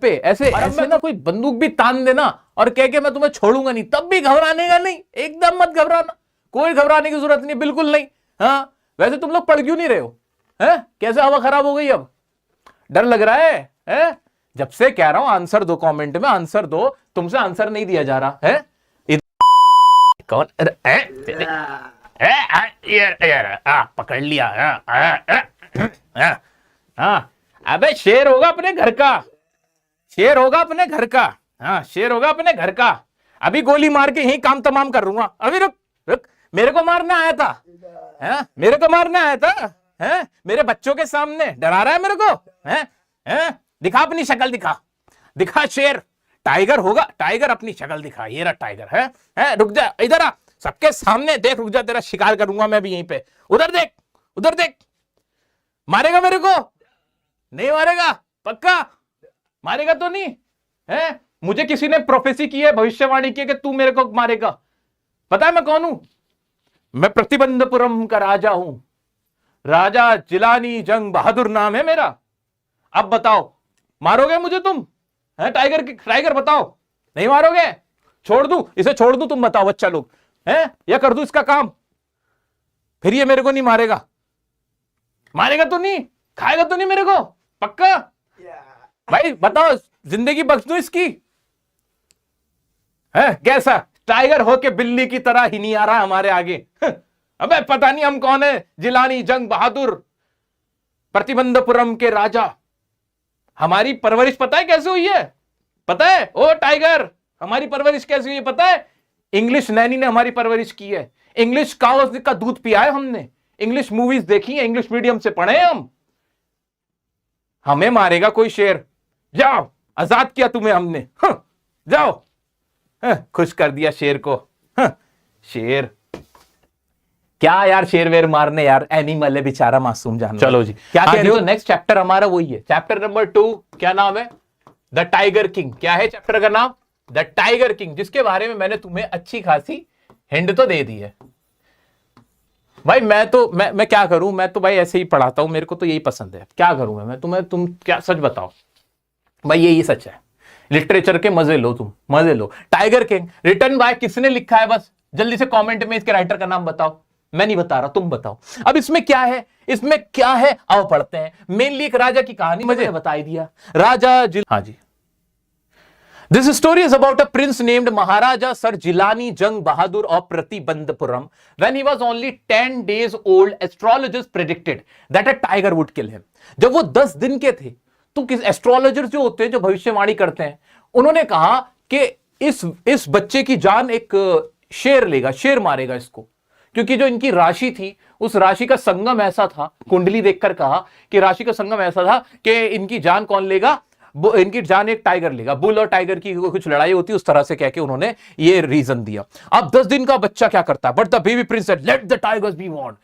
पे ऐसे ऐसे ना कोई बंदूक भी तान देना और कह के मैं तुम्हें छोड़ूंगा नहीं, तब भी घबराने का नहीं, एकदम मत घबराना, कोई घबराने की जरूरत नहीं, बिल्कुल नहीं। हाँ वैसे तुम लोग पढ़ क्यों नहीं रहे हो? हैं कैसे हवा खराब हो गई? अब डर लग रहा है? जब से कह रहा हूं आंसर दो, कमेंट में आंसर दो, तुमसे आंसर नहीं दिया जा रहा है। कौन पकड़ लिया? अबे शेर होगा अपने घर का, शेर होगा अपने घर का, हाँ शेर होगा अपने घर का। अभी गोली मार के यही काम तमाम कर लूंगा। अभी रुक रुक, मेरे को मारने आया था? है मेरे को मारने आया था? है मेरे बच्चों के सामने डरा रहा है मेरे को? है दिखा अपनी शक्ल, दिखा दिखा शेर, टाइगर होगा, टाइगर अपनी शक्ल दिखा, ये रहा टाइगर। है रुक जा, इधर आ, सबके सामने देख, रुक जा, तेरा शिकार करूंगा मैं भी यहीं पे। उधर देख, उधर देख। मारेगा मेरे को? नहीं मारेगा? पक्का मारेगा तो नहीं? है मुझे किसी ने प्रोफेसी की है, भविष्यवाणी की है कि तू मेरे को मारेगा। पता है मैं कौन हूं? मैं प्रतिबंधपुरम का राजा हूं, राजा जिलानी जंग बहादुर नाम है मेरा। अब बताओ मारोगे मुझे तुम? है टाइगर, टाइगर बताओ, नहीं मारोगे? छोड़ दूं इसे, छोड़ दूं? तुम बताओ बच्चा लोग, हैं या कर दूं इसका काम? फिर ये मेरे को नहीं मारेगा? मारेगा तो नहीं, खाएगा तो नहीं मेरे को? पक्का भाई बताओ, जिंदगी बख्श दूं इसकी? है कैसा टाइगर होके बिल्ली की तरह ही नहीं आ रहा हमारे आगे? अबे पता नहीं हम कौन है, जिलानी जंग बहादुर, प्रतिबंधपुरम के राजा। हमारी परवरिश पता है कैसे हुई है? पता है ओ टाइगर, हमारी परवरिश कैसे हुई है पता है? इंग्लिश नैनी ने हमारी परवरिश की है, इंग्लिश काउस का दूध पिया है हमने, इंग्लिश मूवीज देखी है, इंग्लिश मीडियम से पढ़े हैं हम। हमें मारेगा कोई शेर? जाओ, आजाद किया तुम्हें हमने, जाओ। खुश कर दिया शेर को। शेर क्या यार, शेर वेर मारने यार, एनिमल है बेचारा, मासूम जानवर। चलो जी, क्या कह रहे हो? नेक्स्ट चैप्टर हमारा वही है, चैप्टर नंबर 2। क्या नाम है? The tiger king. क्या है चैप्टर का नाम? द टाइगर किंग, जिसके बारे में मैंने तुम्हें अच्छी खासी हिंट तो दे दी है भाई। मैं क्या करूं, मैं तो भाई ऐसे ही पढ़ाता हूं, मेरे को तो यही पसंद है। क्या करूं मैं तुम्हें, तुम क्या सच बताओ भाई, यही सच है। लिटरेचर के मजे लो, तुम मजे लो। टाइगर किंग रिटन बाय किसने लिखा है? बस जल्दी से कमेंट में इसके राइटर का नाम बताओ। मैं नहीं बता रहा, तुम बताओ। अब इसमें क्या है, इसमें क्या है, आओ पढ़ते हैं। मेनली एक राजा की कहानी, मुझे बता ही दिया, राजा हाँ जी। This story is about a prince named Maharaja Sir Jilani Jung Bahadur of Pratibandhapuram. When he was only 10 days old, astrologers predicted that a tiger would kill him. जब वो 10 दिन के थे तो किस एस्ट्रोलॉजर जो होते हैं, जो भविष्यवाणी करते हैं, उन्होंने कहा कि इस बच्चे की जान एक शेर लेगा, शेर मारेगा इसको। क्योंकि जो इनकी राशि थी, उस राशि का संगम ऐसा था, कुंडली देखकर कहा कि राशि का संगम ऐसा था कि इनकी जान कौन लेगा? इनकी जान एक टाइगर लेगा। बुल और टाइगर की कुछ लड़ाई होती, उस तरह से कह के उन्होंने ये रीजन दिया। अब 10 दिन का बच्चा क्या करता है? But the baby Prince said, let the tigers B Warne.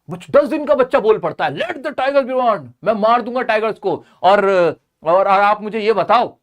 10 दिन का बच्चा बोल पड़ता है, let the tigers B Warne, मैं मार दूंगा टाइगर्स को। और आप मुझे ये बताओ,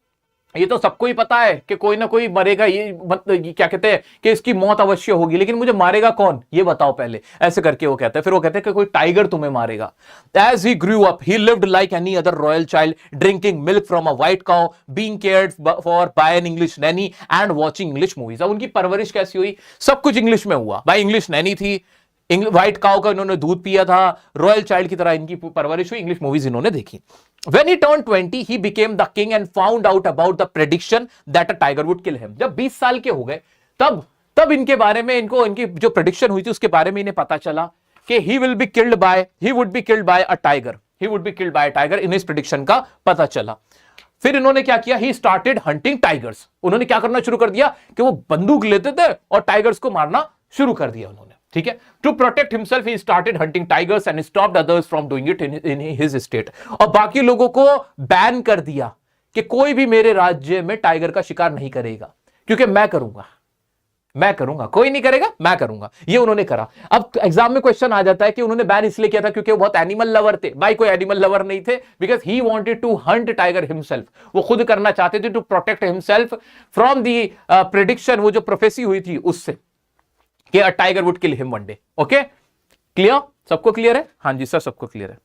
ये तो सबको ही पता है कि कोई ना कोई मरेगा, ये क्या कहते हैं कि इसकी मौत अवश्य होगी, लेकिन मुझे मारेगा कौन ये बताओ पहले, ऐसे करके वो कहते हैं। फिर वो कहते हैं कि कोई टाइगर तुम्हें मारेगा। As he grew up he lived like any other royal child, drinking milk from a white cow, being cared for by an English nanny and watching English movies. अब उनकी परवरिश कैसी हुई? सब कुछ इंग्लिश में हुआ, भाई इंग्लिश नैनी थी, व्हाइट काउ का इन्होंने दूध पिया था, रॉयल चाइल्ड की तरह इनकी परवरिश हुई, इंग्लिश मूवीज इन्होंने देखी। When he turned 20, he became the king and found out about the prediction that a tiger would kill him. जब 20 साल के हो गए, तब इनके बारे में, इनकी जो प्रेडिक्शन हुई थी उसके बारे में इन्हें पता चला कि he would be killed by a tiger. He would be killed by a tiger. इन्हें इस प्रेडिक्शन का पता चला। फिर इन्होंने क्या किया? He started hunting tigers. उन्होंने क्या करना शुरू कर दिया कि वो बंदूक लेते थे और टाइगर्स को मारना शुरू कर दिया उन्होंने। ठीक है, to protect himself he started hunting tigers and stopped others from doing it in his state. और बाकी लोगों को बैन कर दिया कि कोई भी मेरे राज्य में टाइगर का शिकार नहीं करेगा, क्योंकि मैं करूंगा, कोई नहीं करेगा, मैं करूंगा। ये उन्होंने करा। अब एग्जाम में क्वेश्चन आ जाता है कि उन्होंने बैन इसलिए किया था क्योंकि वो बहुत एनिमल लवर थे। भाई कोई एनिमल लवर नहीं थे, because he wanted to hunt tiger himself. वो खुद करना चाहते थे, to protect himself from the prediction, वो जो प्रोफेसी हुई थी उससे, कि a tiger would kill him one day. Okay, clear? सबको क्लियर है? हाँ जी सर, सबको क्लियर है।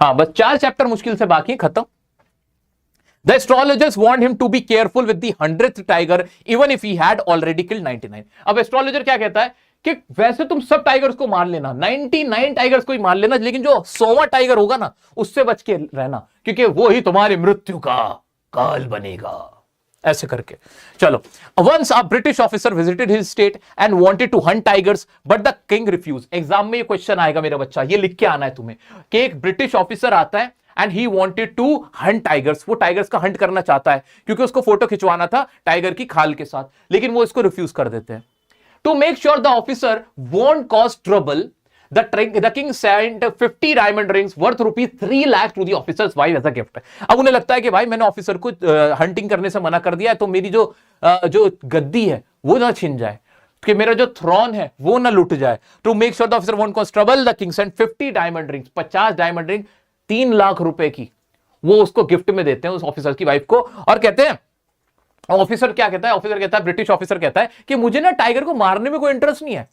हाँ बस 4 चैप्टर मुश्किल से बाकी, खत्म। The astrologers warned him to be careful with the 100th tiger even if he had already killed 99. अब एस्ट्रोलॉजर क्या कहता है कि वैसे तुम सब टाइगर्स को मार लेना, 99 टाइगर्स को ही मार लेना, लेकिन जो 100वां टाइगर होगा ना उससे बच के रहना, क्योंकि वो ही तुम्हारी मृत्यु का काल बनेगा। ऐसे करके चलो। Once a British officer visited his state and wanted to hunt tigers, but the king refused. Exam में ये क्वेश्चन आएगा मेरा बच्चा, ये लिख के आना है तुम्हें कि एक ब्रिटिश ऑफिसर आता है and he wanted to hunt tigers, वो टाइगर्स का हंट करना चाहता है क्योंकि उसको फोटो खिंचवाना था टाइगर की खाल के साथ, लेकिन वो इसको रिफ्यूज कर देते हैं। To make sure the officer won't cause trouble, the king sent 50 diamond rings worth ₹3 lakh to the officer's wife as a gift. अब उन्हें लगता है कि भाई मैंने ऑफिसर को हंटिंग करने से मना कर दिया है, तो मेरी जो गद्दी है वो ना छिन जाए, कि मेरा जो थ्रोन है वो ना लुट जाए। To make sure the officer won't cause trouble, the king sent 50 diamond rings, 50 diamond ring, 3 lakh रुपए की, वो उसको गिफ्ट में देते हैं उस ऑफिसर की वाइफ को, और कहते हैं, ऑफिसर क्या कहता है, ऑफिसर कहता है, ब्रिटिश ऑफिसर कहता है कि मुझे ना टाइगर को मारने में कोई इंटरेस्ट नहीं है,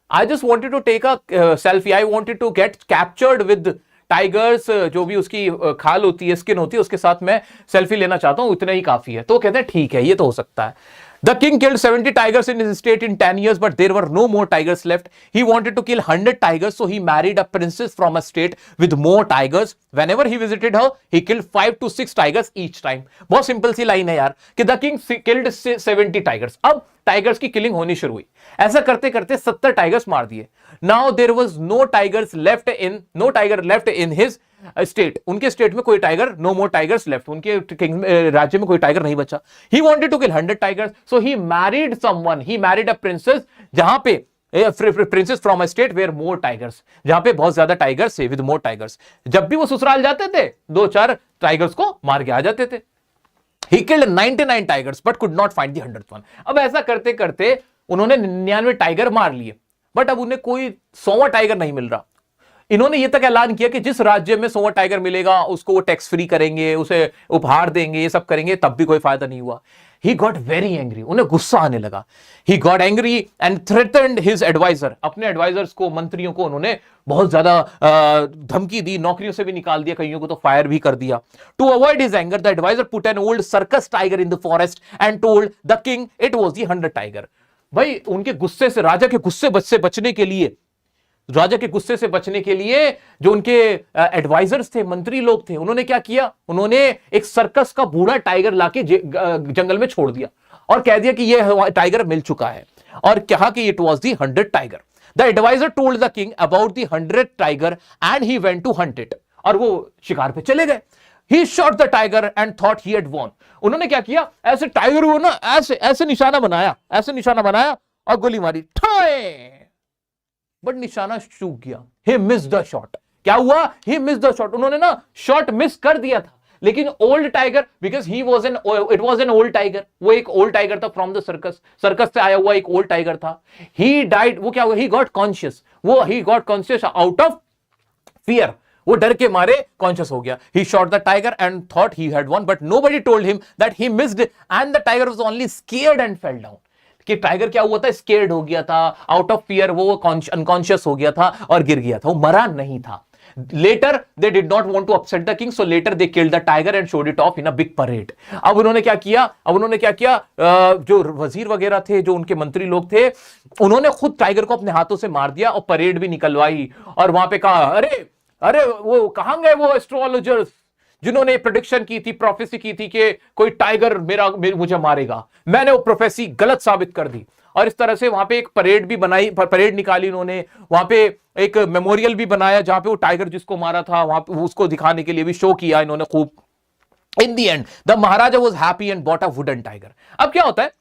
I just wanted to take a selfie. I wanted to get captured with tigers, जो भी उसकी खाल होती है, स्किन होती है, उसके साथ मैं सेल्फी लेना चाहता हूं, इतना ही काफी है। तो कहते हैं ठीक है, ये तो हो सकता है। The king killed 70 tigers in his state in 10 years, but there were no more tigers left. He wanted to kill 100 tigers, so he married a princess from a state with more tigers. Whenever he visited her, he killed 5 to 6 tigers each time. बहुत simple सी line है यार कि the king killed 70 tigers. अब tigers की killing होनी शुरू हुई, ऐसा करते करते 70 टाइगर्स मार दिए। Now there was no tiger left in his state, उनके स्टेट में कोई tiger, no more tigers left, उनके राज्य में कोई टाइगर नहीं बचा। He wanted to kill 100 tigers, so he married someone, he married a princess, जहां पे princess from a state where more tigers, जहां पे बहुत ज्यादा टाइगर्स है, विद मोर टाइगर्स। जब भी वो ससुराल जाते थे 2-4 टाइगर्स को मार के आ जाते थे। He killed 99 tigers but could not find the 100th one. अब ऐसा करते करते उन्होंने 99 टाइगर मार लिए, बट अब उन्हें कोई 100वां टाइगर नहीं मिल रहा। इन्होंने ये तक ऐलान किया कि जिस राज्य में 100वां टाइगर मिलेगा उसको वो टैक्स फ्री करेंगे, उसे उपहार देंगे, ये सब करेंगे, तब भी कोई फायदा नहीं हुआ। He got very angry, उन्हें गुस्सा आने लगा। He got angry and threatened his advisor, अपने एडवाइजर्स को, मंत्रियों को उन्होंने बहुत ज्यादा धमकी दी, नौकरियों से भी निकाल दिया, कईयों को तो फायर भी कर दिया। To avoid his anger, the advisor put an old circus tiger in the forest and told the king it was the 100th tiger. भाई उनके गुस्से से, राजा के गुस्से से बचने के लिए, राजा के गुस्से से बचने के लिए जो उनके एडवाइजर्स थे, मंत्री लोग थे, उन्होंने क्या किया, उन्होंने एक सर्कस का बूढ़ा टाइगर लाके जंगल में छोड़ दिया और कह दिया कि ये टाइगर मिल चुका है, और कहा कि it was the 100th tiger. The advisor told the king about the 100th tiger and he went to hunt it, और वो शिकार पे चले गए। He shot the tiger and thought he had won. उन्होंने क्या किया, ऐसे टाइगर को ना ऐसे निशाना बनाया और गोली मारी, बट निशाना चूक गया। He missed the shot. क्या हुआ, He missed the shot. उन्होंने ना शॉट मिस कर दिया था, लेकिन old tiger, because it was an old tiger, वो एक ओल्ड टाइगर था फ्रॉम द सर्कस से आया हुआ एक ओल्ड टाइगर था। ही डाइड, वो क्या हुआ, he got conscious out of fear, वो डर के मारे कॉन्शियस हो गया। He shot the tiger and thought he had won, but nobody told him that he missed and the tiger was only scared and fell down. कि tiger क्या हुआ था, स्केयर्ड हो गया था, आउट ऑफ फियर वो अनकॉन्शियस हो गया था और गिर गया था, वो मरा नहीं था। Later they did not want to upset the king, so later they killed the tiger and showed it off in a big parade. अब उन्होंने क्या किया, जो वजीर वगैरह थे, जो उनके मंत्री लोग थे, उन्होंने खुद टाइगर को अपने हाथों से मार दिया और परेड भी निकलवाई, और वहां पे कहा, अरे वो कहां गए वो एस्ट्रोलॉजर्स जिन्होंने प्रेडिक्शन की थी, प्रोफेसी की थी कि कोई टाइगर मुझे मारेगा, मैंने वो प्रोफेसी गलत साबित कर दी। और इस तरह से वहां पे एक परेड निकाली उन्होंने, वहां पे एक मेमोरियल भी बनाया जहां पे वो टाइगर जिसको मारा था वहां पे उसको दिखाने के लिए भी शो किया इन्होंने खूब। In the end the maharaja was happy and bought a wooden tiger. अब क्या होता है,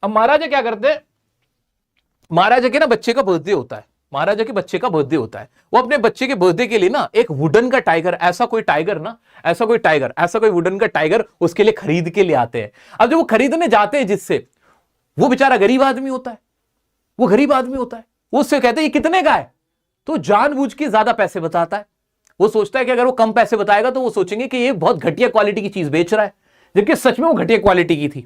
अब महाराजा क्या करते हैं, महाराजा के ना बच्चे का बर्थडे होता है, महाराजा के बच्चे का बर्थडे होता है, वो अपने बच्चे के बर्थडे के लिए ना एक वुडन का टाइगर, ऐसा कोई वुडन का टाइगर उसके लिए खरीद के ले आते हैं। अब जब वो खरीदने जाते हैं जिससे, वो बेचारा गरीब आदमी होता है, वो उससे कहते हैं ये कितने का है, तो जानबूझ के ज्यादा पैसे बताता है। वो सोचता है कि अगर वो कम पैसे बताएगा तो वो सोचेंगे कि ये बहुत घटिया क्वालिटी की चीज बेच रहा है, जबकि सच में वो घटिया क्वालिटी की थी।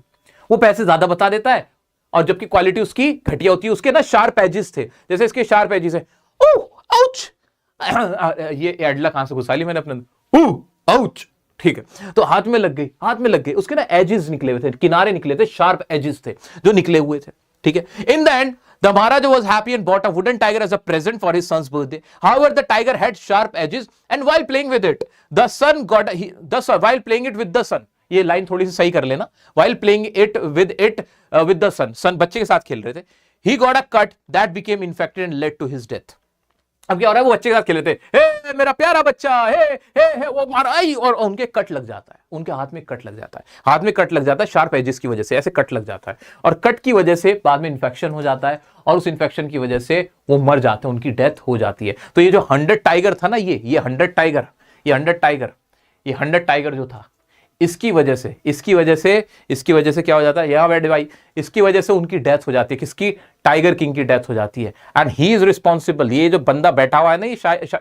वो पैसे ज्यादा बता देता है, और जबकि क्वालिटी उसकी घटिया होती है। उसके ना शार्प एजेस थे, जैसे इसके शार्प एजेस है। ओह आउच, ये एडला कहां से घुसा ली मैंने अपने, आउच, ठीक है, तो हाथ में लग गई, हाथ में लग गई, उसके ना एजेस निकले हुए थे, किनारे निकले थे, शार्प एजेस थे जो निकले हुए थे, ठीक है। In the end the Maharaja was happy and bought a wooden tiger as a present for his son's birthday. However, the tiger had sharp edges and while playing with it, the son got while playing it with the son, ये line थोड़ी सी सही कर लेना, while playing it with the son बच्चे के साथ खेल रहे थे, he got a cut that became infected and led to his death. अब क्या हो रहा है, वो बच्चे के साथ खेल रहे थे, हे मेरा प्यारा बच्चा, हे वो मारा आई, और उनके कट लग जाता है, उनके हाथ में कट लग जाता है, हाथ में कट लग जाता है शार्प एजेस की वजह से, ऐसे कट लग जाता है, और कट की वजह से बाद में इन्फेक्शन हो जाता है, और उस इन्फेक्शन की वजह से वो मर जाते हैं, उनकी डेथ हो जाती है। तो ये जो 100 टाइगर था ना, ये 100 टाइगर जो था, इसकी वजह से क्या हो जाता है, यहां बैठे भाई, इसकी वजह से उनकी डेथ हो जाती है, किसकी, टाइगर किंग की डेथ हो जाती है। एंड ही इज रिस्पॉन्सिबल, ये जो बंदा बैठा हुआ है ना, ये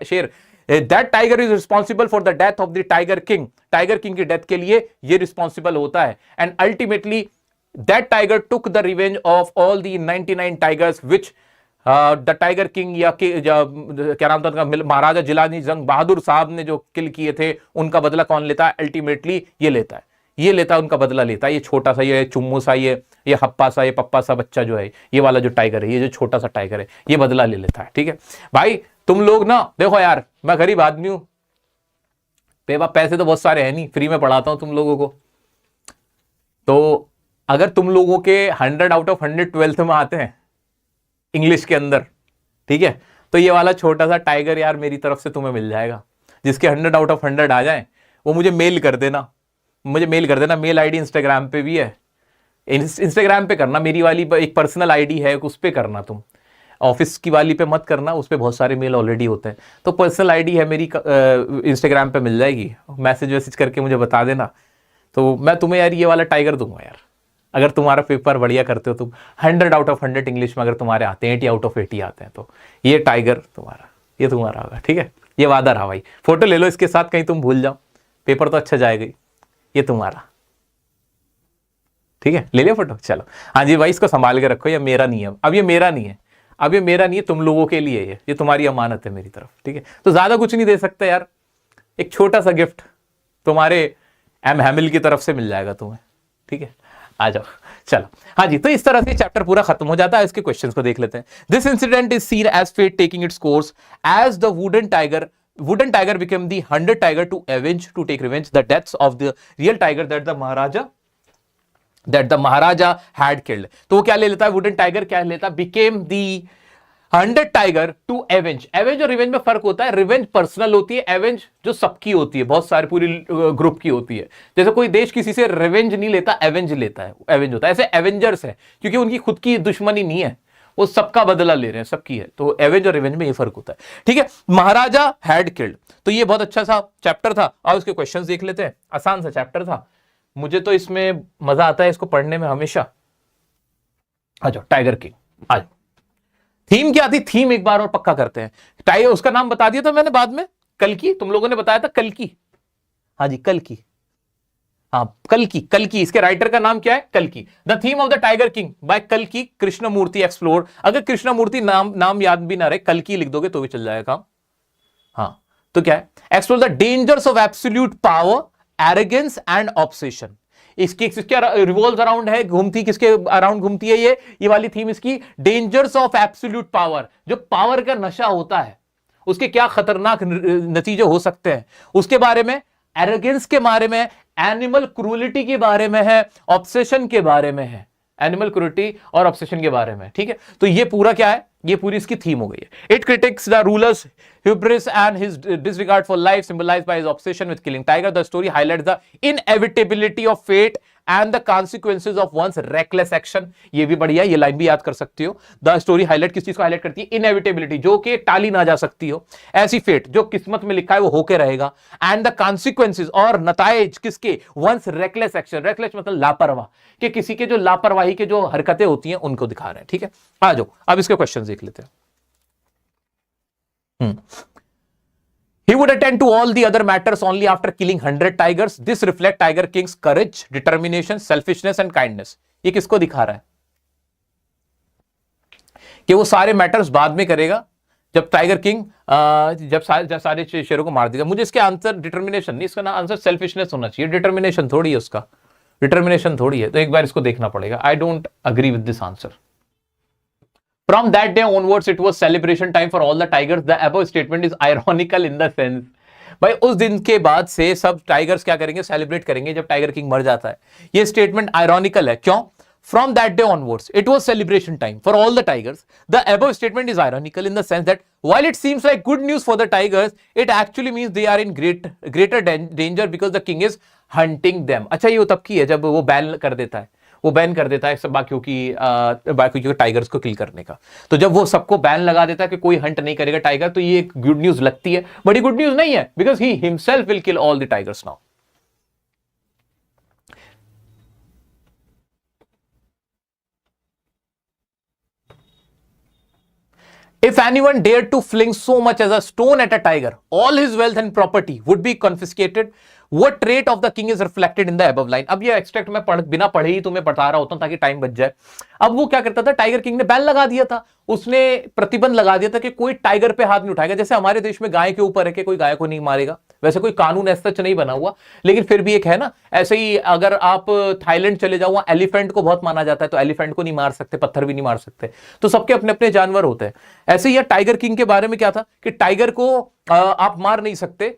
शेर, that tiger is responsible for the death of the tiger king की डेथ के लिए ये रिस्पॉन्सिबल होता है। And ultimately that tiger took the revenge of all the 99 tigers which the tiger king या क्या नाम था उनका, महाराजा जिलानी जंग बहादुर साहब ने जो किल किए थे, उनका बदला कौन लेता है, अल्टीमेटली ये लेता है, उनका बदला लेता है। ये छोटा सा, ये चुम्मू सा, ये हप्पा सा, ये पप्पा सा बच्चा जो है, ये वाला जो टाइगर है, ये जो छोटा सा टाइगर है, ये बदला ले लेता है, ठीक है भाई। तुम लोग ना देखो यार, मैं गरीब आदमी हूं, पैसे तो बहुत सारे हैं नहीं, फ्री में पढ़ाता हूं तुम लोगों को, तो अगर तुम लोगों के 100 आउट ऑफ 100 12th में आते हैं इंग्लिश के अंदर, ठीक है, तो ये वाला छोटा सा टाइगर यार मेरी तरफ से तुम्हें मिल जाएगा। जिसके 100 आउट ऑफ 100 आ जाए वो मुझे मेल कर देना, मेल आईडी इंस्टाग्राम पे भी है, इंस्टाग्राम पे करना, मेरी वाली एक पर्सनल आईडी है, उस पे करना, तुम ऑफिस की वाली पे मत करना, उस पे बहुत सारे मेल ऑलरेडी होते हैं। तो पर्सनल आईडी है मेरी, इंस्टाग्राम पे मिल जाएगी, मैसेज करके मुझे बता देना, तो मैं तुम्हें यार ये वाला टाइगर दूंगा यार। अगर तुम्हारा पेपर बढ़िया करते हो तुम, 100 आउट ऑफ 100 इंग्लिश में अगर तुम्हारे आते हैं, 80 आउट ऑफ 80 आते हैं, तो ये टाइगर तुम्हारा होगा, ठीक है, ये वादा रहा भाई। फोटो ले लो इसके साथ, कहीं तुम भूल जाओ, पेपर तो अच्छा जाएगा ही, ये तुम्हारा, ठीक है, ले लिया फोटो, चलो। हाँ जी भाई, इसको संभाल के रखो, ये मेरा नहीं है, अब ये मेरा नहीं है, तुम लोगों के लिए ये तुम्हारी अमानत है मेरी तरफ, ठीक है। तो ज्यादा कुछ नहीं दे सकते यार, एक छोटा सा गिफ्ट तुम्हारे एम हैमिल की तरफ से मिल जाएगा तुम्हें, ठीक है, आ जाओ, चलो। हाँ जी, तो इस तरह से चैप्टर पूरा खत्म हो जाता है। इसके क्वेश्चंस को देख लेते हैं। This incident is seen as fate taking its course as the wooden tiger became the 100 tiger to take revenge the deaths of the real tiger that the maharaja had killed. तो वो क्या ले लेता है, वुडन टाइगर क्या लेता है, became the 100 tiger to avenge और रिवेंज में फर्क होता है। रिवेंज पर्सनल होती है, एवेंज जो सबकी होती है, बहुत सारी पूरी ग्रुप की होती है। जैसे कोई देश किसी से रिवेंज नहीं लेता, एवेंज लेता है, एवेंज होता है। ऐसे एवेंजर्स है क्योंकि उनकी खुद की दुश्मनी नहीं है, वो सबका बदला ले रहे हैं, सबकी है। तो एवेंज और रिवेंज में ये फर्क होता है, ठीक है। महाराजा हैड किल्ड, तो ये बहुत अच्छा सा चैप्टर था। और उसके क्वेश्चंस देख लेते हैं। आसान सा चैप्टर था, मुझे तो इसमें मजा आता है इसको पढ़ने में हमेशा। आ जाओ, टाइगर किंग आ जाओ। थीम क्या थी, थीम एक बार और पक्का करते हैं। टाइगर, उसका नाम बता दिया था मैंने बाद में, कल्कि, तुम लोगों ने बताया था कल्कि। हाँ जी, कल्कि, हाँ कल्कि, इसके राइटर का नाम क्या है, कल्कि। The theme of the tiger king bye कल्कि कृष्णमूर्ति एक्सप्लोर। अगर कृष्णमूर्ति नाम याद भी ना रहे, कल्कि लिख दोगे तो भी चल जाएगा काम। हाँ, तो क्या है, explore the dangers of absolute power, arrogance and obsession. इसकी रिवॉल्व अराउंड है, घूमती किसके अराउंड घूमती है ये वाली थीम इसकी, डेंजर्स ऑफ एब्सोल्यूट पावर। जो पावर का नशा होता है उसके क्या खतरनाक नतीजे हो सकते हैं उसके बारे में, एरोगेंस के बारे में, एनिमल क्रूलिटी के बारे में है, ऑब्सेशन के बारे में है, एनिमल क्रूलिटी और ऑब्सेशन के बारे में, ठीक है। तो ये पूरा क्या है, ये पूरी इसकी थीम हो गई है। It critics the rulers hubris and his disregard for life symbolized by his obsession with killing tiger. The story highlights the inevitability of fate and the consequences of one's reckless action. ये भी बढ़िया, ये line भी याद कर सकते हो। The story highlight किस चीज को हाईलाइट करती है, inevitability, जो कि टाली ना जा सकती हो, ऐसी फेट जो किस्मत में लिखा है वो होके रहेगा, and the consequences, और नताइज किसके, one's reckless action, reckless मतलब लापरवाह, कि किसी के जो लापरवाही के जो हरकतें होती हैं उनको दिखा रहे हैं, ठीक है। आ जाओ, अब इसके क्वेश्चन देख लेते हैं। He would attend to all the other matters only after killing 100 tigers. This reflects Tiger King's courage, determination, selfishness and kindness. ये किसको दिखा रहा है कि वो सारे मैटर्स बाद में करेगा जब टाइगर किंग जब सारे शेरों को मार दिया। मुझे इसके आंसर डिटर्मिनेशन नहीं, इसका ना आंसर सेल्फिशनेस होना चाहिए। डिटर्मिनेशन थोड़ी है उसका, डिटर्मिनेशन थोड़ी है, तो एक बार इसको देखना पड़ेगा। I don't agree with this answer. From that day onwards, it was celebration time for all the tigers. The above statement is ironical in the sense, भाई उस दिन के बाद से सब टाइगर्स क्या करेंगे, सेलिब्रेट करेंगे जब टाइगर किंग मर जाता है। ये स्टेटमेंट आयरॉनिकल है, क्यों? From that day onwards, it was celebration time for all the tigers. The above statement is ironical in the sense that while it seems like good news for the tigers, it actually means they are in greater danger because the king is hunting them. अच्छा, ये तब की है जब वो ban कर देता है, वो बैन कर देता है सब बाकियों की टाइगर्स को किल करने का। तो जब वो सबको बैन लगा देता है कि कोई हंट नहीं करेगा टाइगर, तो ये एक गुड न्यूज लगती है, बड़ी गुड न्यूज नहीं है, because he himself will kill all the tigers now. If anyone dared to fling so much as a stone at a tiger, all his wealth and property would be confiscated. What trait of the king is reflected in the above line? अब ये extract मैं बिना पढ़े ही तुम्हें बता रहा होता हूं ताकि टाइम बच जाए। अब वो क्या करता था, टाइगर किंग ने बैन लगा दिया था, उसने प्रतिबंध लगा दिया था कि कोई टाइगर पे हाथ नहीं उठाएगा। जैसे हमारे देश में गाय के ऊपर है कि कोई गाय को नहीं मारेगा, वैसे कोई कानून ऐसा नहीं बना हुआ, लेकिन फिर भी एक है ना। ऐसे ही अगर आप थाईलैंड चले जाओ, वहां एलिफेंट को बहुत माना जाता है, तो एलिफेंट को नहीं मार सकते, पत्थर भी नहीं मार सकते, तो सबके अपने अपने जानवर होते हैं। ऐसे ही टाइगर किंग के बारे में क्या था कि टाइगर को आप मार नहीं सकते,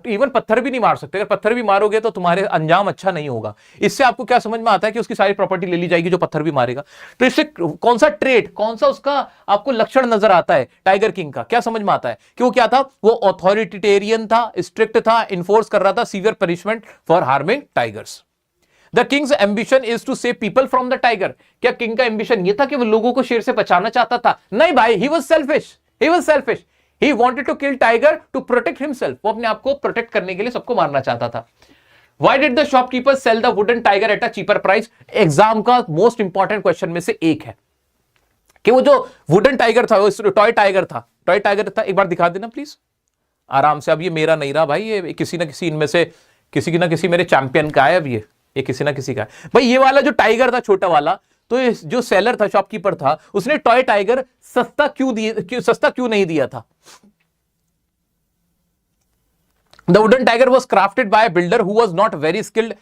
इवन पत्थर भी नहीं मार सकते। अगर पत्थर भी मारोगे तो तुम्हारे अंजाम अच्छा नहीं होगा। इससे आपको क्या समझ में आता है कि उसकी सारी प्रॉपर्टी ले ली जाएगी जो पत्थर भी मारेगा। तो इससे कौन सा ट्रेट, कौन सा उसका आपको लक्षण नजर आता है टाइगर किंग का, क्या समझ में आता है कि वो क्या था? वो अथॉरिटेरियन था, स्ट्रिक्ट था, इन्फोर्स कर रहा था severe punishment for harming tigers. The king's ambition is to save people from the tiger. क्या किंग का एम्बिशन ये था कि वो लोगों को शेर से बचाना चाहता था? नहीं भाई, he was selfish, he was selfish. He wanted to kill tiger to protect himself. वो अपने आप को प्रोटेक्ट करने के लिए सबको मारना चाहता था। Why did the shopkeepers sell the wooden tiger at a cheaper price? Exam का मोस्ट इंपॉर्टेंट क्वेश्चन में से एक है कि वो जो वुडन टाइगर था, वो टॉय टाइगर था, टॉय टाइगर था। एक बार दिखा देना प्लीज आराम से। अब ये मेरा नहीं रहा भाई, ये किसी ना किसी इनमें से किसी ना किसी मेरे चैंपियन का है। अब ये किसी ना किसी का है भाई। ये वाला जो टाइगर था छोटा वाला, तो जो सेलर था, शॉपकीपर था, उसने टॉय टाइगर सस्ता क्यों नहीं दिया था? The wooden tiger was crafted by a builder who was not very skilled,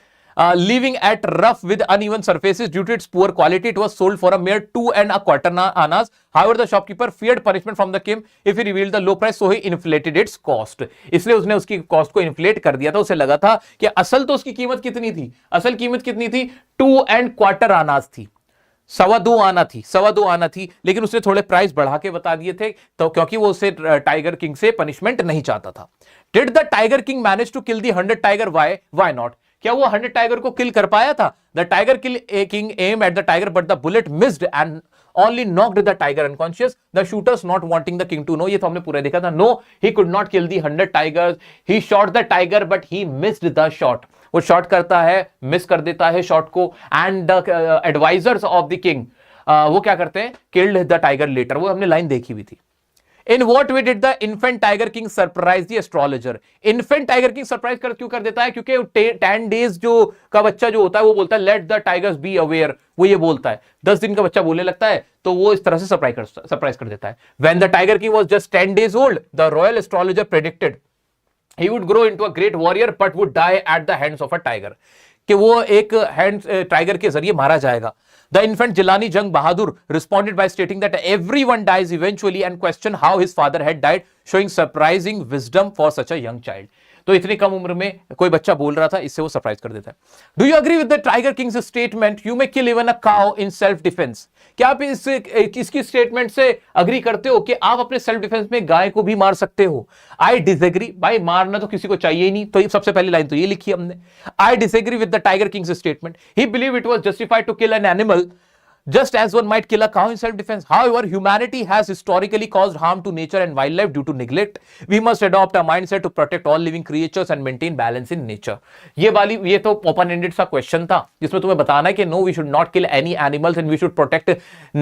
living at rough with uneven surfaces. Due to its poor quality, it was sold for a mere 2¼ annas. However, the shopkeeper feared punishment from the king if he revealed the low price, so he inflated its cost. इसलिए उसने उसकी cost को inflate कर दिया था। उसे लगा था कि असल तो उसकी कीमत कितनी थी, असल कीमत कितनी थी? 2¼ आनाज थी, 2.25 आना थी, 2.25 आना थी, लेकिन उसने थोड़े प्राइस बढ़ा के बता दिए थे, तो क्योंकि वो उसे टाइगर किंग से पनिशमेंट नहीं चाहता था। Did the tiger king manage to kill the 100 tiger? Why not? क्या वो 100 टाइगर को किल कर पाया था? The tiger king aim at the tiger but the bullet missed and only knocked the tiger unconscious. The shooters not wanting the king to know, ये तो हमने पूरा देखा था। No, he could not kill the 100 tigers. He shot the tiger but he missed the shot. वो shot करता है, miss कर देता है शॉट को। And the advisors of the king वो क्या करते हैं? Killed the tiger later. वो हमने लाइन देखी हुई थी। In what way did the infant tiger king surprise the astrologer? Infant tiger king surprise क्यों कर देता है? क्योंकि 10 डेज जो का बच्चा जो होता है वो बोलता है let the tigers be aware, वो ये बोलता है। 10 दिन का बच्चा बोलने लगता है, तो वो इस तरह से सरप्राइज कर देता है। When the tiger king was just 10 days old, the royal astrologer predicted he would grow into a great warrior but would die at the hands of a tiger, कि वो एक टाइगर के जरिए मारा जाएगा। The infant Jilani Jung Bahadur responded by stating that everyone dies eventually and questioned how his father had died, showing surprising wisdom for such a young child. तो इतनी कम उम्र में कोई बच्चा बोल रहा था, इससे वो सरप्राइज कर देता है। Do you agree with the tiger king's statement you may kill even a cow in self defence? क्या आप इसकी स्टेटमेंट से अग्री करते हो कि आप अपने सेल्फ डिफेंस में गाय को भी मार सकते हो? I disagree. भाई मारना तो किसी को चाहिए ही नहीं, तो सबसे पहली लाइन तो ये लिखी हमने, I disagree with the tiger king's statement. He believe it was justified to kill an animal just as one might kill a cow in self-defense. However, humanity has historically caused harm to nature and wildlife due to neglect. We must adopt a mindset to protect all living creatures and maintain balance in nature. ये तो open-ended सा question था जिसमें तुम्हें बताना है कि no, we should not kill any animals and we should protect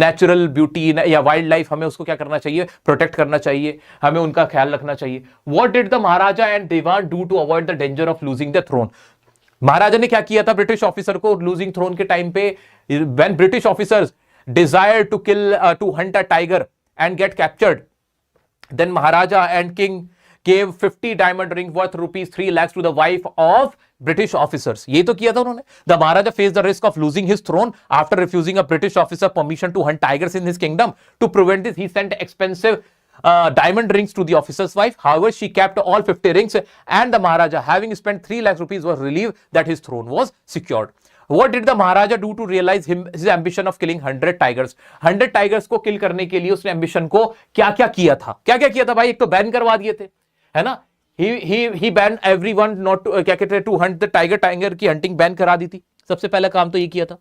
natural beauty या wildlife. हमें उसको क्या करना चाहिए? प्रोटेक्ट करना चाहिए, हमें उनका ख्याल रखना चाहिए। What did the Maharaja and Dewan do to avoid the danger of losing the throne? महाराजा ने क्या किया था ब्रिटिश ऑफिसर को लूजिंग थ्रोन के टाइम पे? When British officers desire to kill to hunt a tiger and get captured, Then Maharaja and King gave 50 diamond rings worth rupees 3 lakhs to the wife of British officers. ये तो किया था उन्होंने. The Maharaja faced the risk of losing his throne after refusing a British officer permission to hunt tigers in his kingdom. To prevent this, he sent expensive diamond rings to the officer's wife. However, she kept all 50 rings, and the Maharaja, having spent 3 lakhs rupees, was relieved that his throne was secured. What did the Maharaja do to realize his ambition of killing 100 tigers? 100 tigers को किल करने के लिए उसने ambition को क्या क्या किया था? क्या क्या किया था भाई? एक तो बैन करवा दिए थे, है ना? He banned everyone not to क्या कहते हैं to hunt the tiger. Tiger की हंटिंग बैन करा दी थी. सबसे पहला काम तो ये किया था,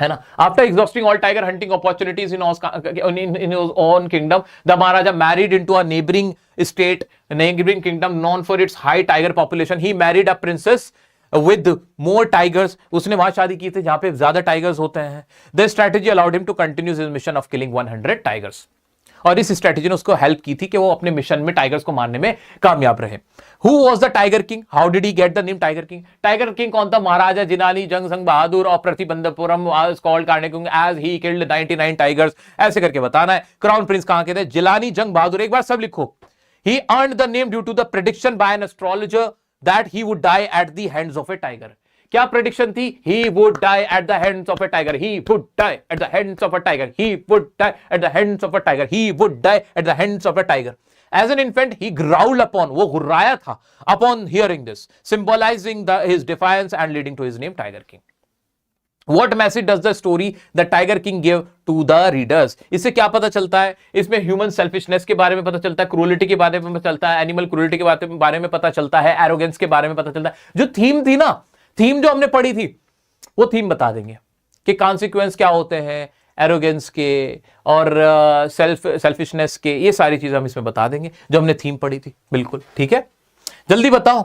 है ना? After exhausting all tiger hunting opportunities in his own kingdom, the Maharaja married into a neighboring kingdom known for its high tiger population. He married a princess with more tigers. उसने वहां शादी की थी जहां पे ज्यादा टाइगर्स होते हैं. The strategy allowed him to continue his mission of killing 100 tigers. और इस स्ट्रेटेजी ने उसको हेल्प की थी कि वो अपने मिशन में टाइगर्स को मारने में कामयाब रहे. Who was the Tiger King? How did he get the name Tiger King? Tiger King कौन था? महाराजा जिलानी जंग संग बहादुर और प्रतिबंधपुरम was called करने क्योंकि as he killed 99 tigers. ऐसे करके बताना है. क्राउन प्रिंस कहां के थे? जिलानी जंग बहादुर. एक बार सब लिखो. He earned the name due to the prediction by an astrologer that he would die at the hands of a tiger. क्या प्रेडिक्शन थी? He would die at the hands of a tiger. He would die at the hands of a tiger. He would die at the hands of a tiger. He would die at the hands of a tiger. As an infant, he growled upon, वो घुर्राया था, upon hearing this, symbolizing his defiance and leading to his name Tiger King. What message does the story the Tiger King give to the readers? इससे क्या पता चलता है? इसमें human selfishness के बारे में पता चलता है, क्रूलिटी के बारे में पता चलता है, एनिमल क्रूलिटी के बारे में पता चलता है, एरोगेंस के बारे में पता चलता है. जो थीम थी ना, थीम जो हमने पढ़ी थी, वो थीम बता देंगे कि कॉन्सिक्वेंस क्या होते हैं एरोगेंस के और सेल्फिशनेस के. ये सारी चीजें हम इसमें बता देंगे जो हमने थीम पढ़ी थी. बिल्कुल ठीक है. जल्दी बताओ,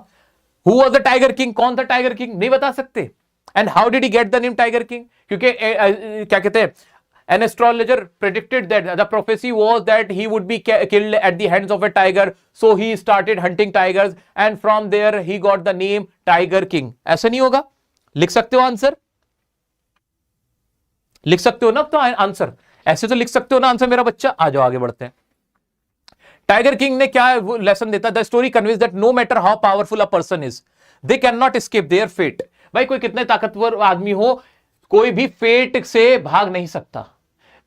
who was the tiger king? कौन था टाइगर किंग? नहीं बता सकते. And how did he get the name tiger king? क्योंकि क्या कहते हैं, an astrologer predicted that the prophecy was that he would be killed at the hands of a tiger, so he started hunting tigers and from there he got the name Tiger King. ऐसा नहीं होगा? लिख सकते हो answer? लिख सकते हो ना तो आंसर? ऐसे तो लिख सकते हो ना आंसर मेरा बच्चा. आ जाओ आगे बढ़ते हैं. टाइगर किंग ने क्या लेसन देता? The story convince that no matter how powerful a person is, they can not escape their fate. भाई कोई कितने ताकतवर आदमी हो, कोई भी फेट से भाग नहीं सकता.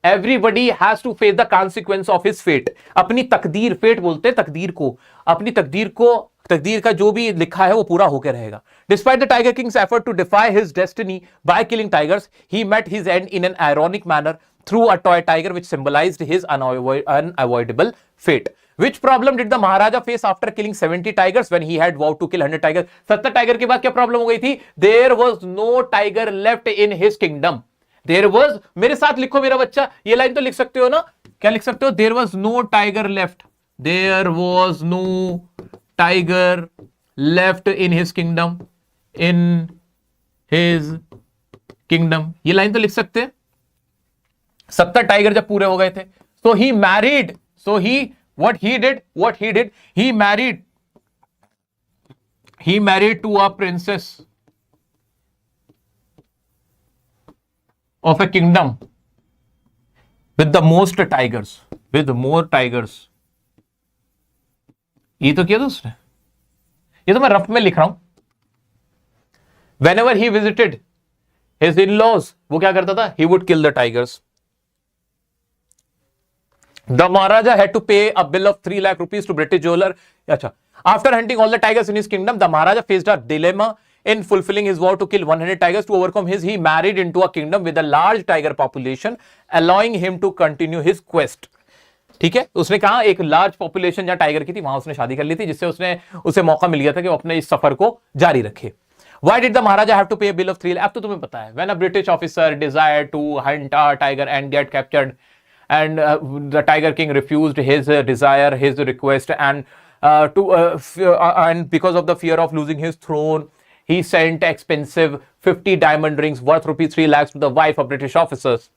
Everybody has to face the consequence of his fate. अपनी तकदीर, फेट बोलते हैं तकदीर को, अपनी तकदीर का जो भी लिखा है वो पूरा होकर रहेगा. Despite the Tiger King's effort to defy his destiny by killing tigers, he met his end in an ironic manner through a toy tiger which symbolized his unavoidable fate. Which problem did the Maharaja face after killing 70 tigers when he had vowed to kill 100 tigers? 70 tiger के बाद क्या problem हो गई थी? There was no tiger left in his kingdom. There was, मेरे साथ लिखो मेरा बच्चा, ये लाइन तो लिख सकते हो ना. क्या लिख सकते हो? There was no tiger left. There was no tiger left in his kingdom. In his kingdom. ये लाइन तो लिख सकते हैं. 70 टाइगर जब पूरे हो गए थे, so he married. So what he did, he married to a princess of a kingdom with the most tigers, with more tigers. ये तो किया था उसने. ये तो मैं रफ में लिख रहा हूं. Whenever he visited his in-laws, वो क्या करता था? He would kill the tigers. The Maharaja had to pay a bill of 3 lakh rupees to British jeweler. अच्छा. After hunting all the tigers in his kingdom, the Maharaja faced a dilemma in fulfilling his vow to kill 100 tigers. To overcome his, he married into a kingdom with a large tiger population, allowing him to continue his quest. ठीक है, उसने कहा एक large population जहां tiger की थी वहां उसने शादी कर ली थी, जिससे उसे मौका मिल गया था कि वो अपने इस सफर को जारी रखे. Why did the Maharaja have to pay a bill of 3 lakh? अब तो तुम्हें पता है. When a British officer desired to hunt a tiger and get captured, and the Tiger King refused his desire, his request, and and because of the fear of losing his throne, he sent expensive 50 diamond rings worth rupees 3 lakhs to the wife of British officers.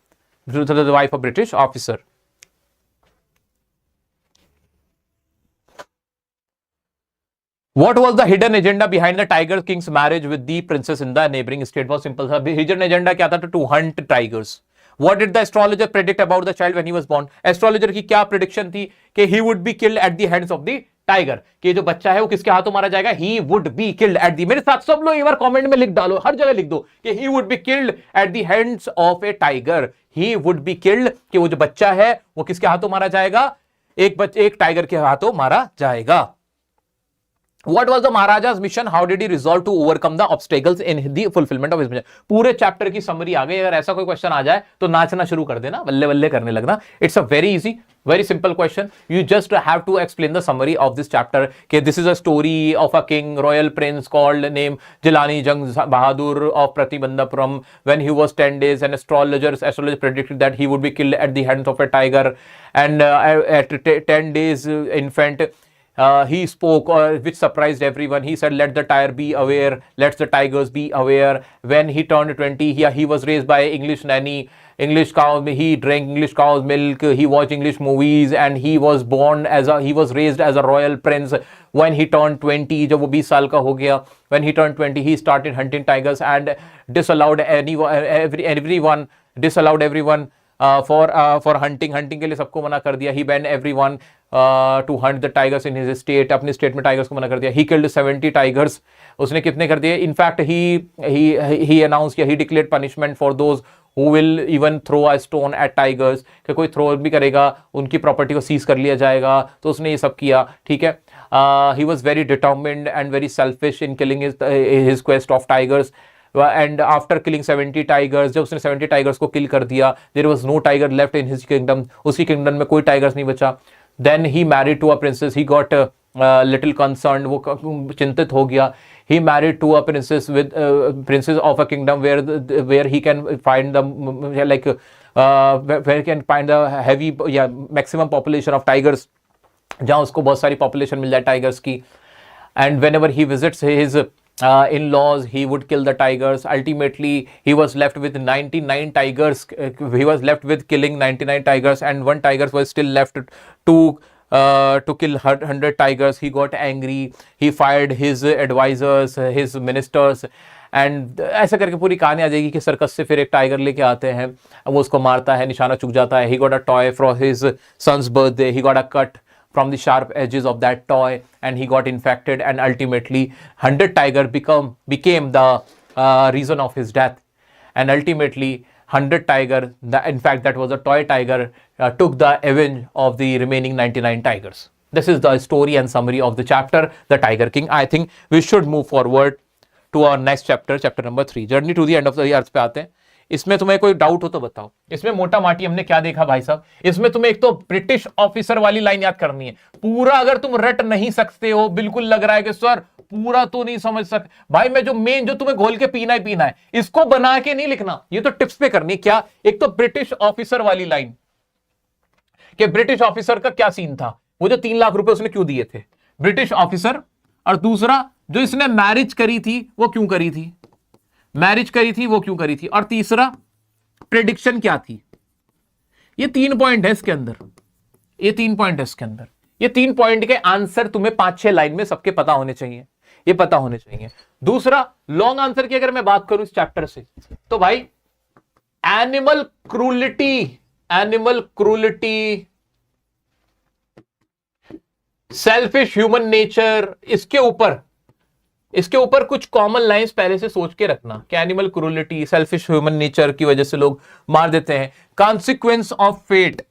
To the wife of British officer. What was the hidden agenda behind the Tiger King's marriage with the princess in the neighboring state? बहुत simple था. Hidden agenda क्या था? To hunt tigers. What did the astrologer predict about the child when he was born? Astrologer की क्या prediction थी कि he would be killed at the hands of the tiger, कि जो बच्चा है वो किसके हाथों मारा जाएगा? He would be killed at the, मेरे साथ सब लोग एक बार कमेंट में लिख डालो, हर जगह लिख दो कि he would be killed at the hands of A tiger. He would be killed, कि वो जो बच्चा है वो किसके हाथों मारा जाएगा? एक टाइगर के हाथों मारा जाएगा। What was the Maharaja's mission? How did he resolve to overcome the obstacles in the fulfillment of his mission? पूरे चैप्टर की समरी आ गई। अगर ऐसा कोई क्वेश्चन आ जाए तो नाचना शुरू कर देना, बल्ले बल्ले करने लगना। It's a very easy, very simple question. You just have to explain the summary of this chapter. Okay, this is a story of a king, royal prince called named Jilani Jang Bahadur of Pratibandhapuram. When he was 10 days, an astrologer predicted that he would be killed at the hands of a tiger. And at 10 days, infant. He spoke, which surprised everyone. He said, let the tiger be aware, let the tigers be aware. When he turned 20, he was raised by English nanny, English cow, he drank English cow's milk, he watched English movies, and he was raised as a royal prince. When he turned 20, जब वो 20 साल का हो गया, when he turned 20, he started hunting tigers and disallowed everyone for hunting के लिए सबको मना कर दिया। He banned everyone to hunt the tigers in his state, अपने स्टेट में टाइगर्स को मना कर दिया। He killed 70 tigers, उसने कितने कर दिए? In fact, he announced, he declared punishment for those who will even throw a stone at tigers, कि कोई थ्रो भी करेगा उनकी प्रॉपर्टी को सीज कर लिया जाएगा। तो उसने ये सब किया, ठीक है। He was very determined and very selfish in killing his quest of tigers. And after killing 70 tigers, जब उसने 70 tigers को किल कर दिया, there was no tiger left in his kingdom, उसकी किंगडम में कोई टाइगर्स नहीं बचा। Then he married to a princess, he got little concerned, वो चिंतित हो गया। He married to a princess with princess of a kingdom where he can find the where he can find the heavy maximum population of tigers, जहाँ उसको बहुत सारी population मिल जाए tigers की। And whenever he visits his in-laws, he would kill the tigers. Ultimately, he was left with 99 tigers. He was left with killing 99 tigers, and one tiger was still left to kill 100 tigers. He got angry. He fired his advisors, his ministers, and ऐसा करके पूरी कहानी आ जाएगी कि circus से फिर एक tiger लेके आते हैं, वो उसको मारता है, निशाना चुक जाता है। He got a toy for his son's birthday. He got a cut from the sharp edges of that toy, and he got infected, and ultimately 100 tiger became the reason of his death. And ultimately 100 tiger, in fact that was a toy tiger, took the revenge of the remaining 99 tigers. This is the story and summary of the chapter, The Tiger King. I think we should move forward to our next chapter, chapter number 3, Journey to the End of the Earth पे आते हैं। इसमें तुम्हें कोई doubt हो तो बताओ। इसमें मोटा माटी हमने क्या देखा भाई साहब? इसमें तुम्हें एक तो ब्रिटिश ऑफिसर वाली लाइन याद करनी है। पूरा अगर तुम रट नहीं सकते हो, बिल्कुल लग रहा है कि सर पूरा तो नहीं समझ सकते, भाई मैं जो मेन जो तुम्हें घोल के पीना है, इसको बना के नहीं लिखना, ये तो टिप्स पे करनी है। क्या? एक तो ब्रिटिश ऑफिसर वाली लाइन, कि ब्रिटिश ऑफिसर का क्या सीन था, वो जो 3 लाख रुपए उसने क्यों दिए थे, ब्रिटिश ऑफिसर। और दूसरा, जो इसने मैरिज करी थी वो क्यों करी थी, वो क्यों करी थी। और तीसरा, प्रेडिक्शन क्या थी। ये 3 पॉइंट है इसके अंदर, ये 3 पॉइंट के आंसर तुम्हें 5-6 लाइन में सबके पता होने चाहिए, ये पता होने चाहिए। दूसरा, लॉन्ग आंसर की अगर मैं बात करूं इस चैप्टर से, तो भाई animal cruelty, selfish human nature, इसके ऊपर कुछ कॉमन लाइंस पहले से सोच के रखना कि animal cruelty, selfish human nature की वजह से लोग मार देते हैं। कॉन्सिक्वेंस ऑफ फेट,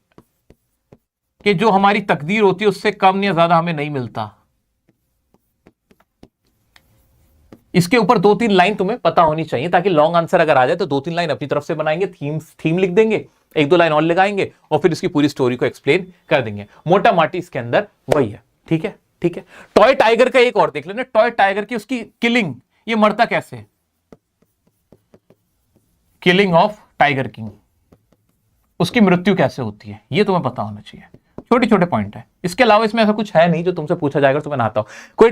कि जो हमारी तकदीर होती है उससे कम या ज्यादा हमें नहीं मिलता। इसके ऊपर 2-3 लाइन तुम्हें पता होनी चाहिए, ताकि लॉन्ग आंसर अगर आ जाए तो 2-3 लाइन अपनी तरफ से बनाएंगे, थीम लिख देंगे, 1-2 लाइन और लगाएंगे और फिर इसकी पूरी स्टोरी को एक्सप्लेन कर देंगे। मोटा माटी इसके अंदर वही है, ठीक है। टॉय टाइगर का एक और देख लेना, टॉय टाइगर की उसकी किलिंग, ये मरता कैसे, किलिंग ऑफ टाइगर किंग, उसकी मृत्यु कैसे होती है, ये तुम्हें पता होना चाहिए। छोटे पॉइंट है, इसके अलावा इसमें ऐसा कुछ है नहीं जो तुमसे पूछा जाएगा तो मैं नहाता हूं। कोई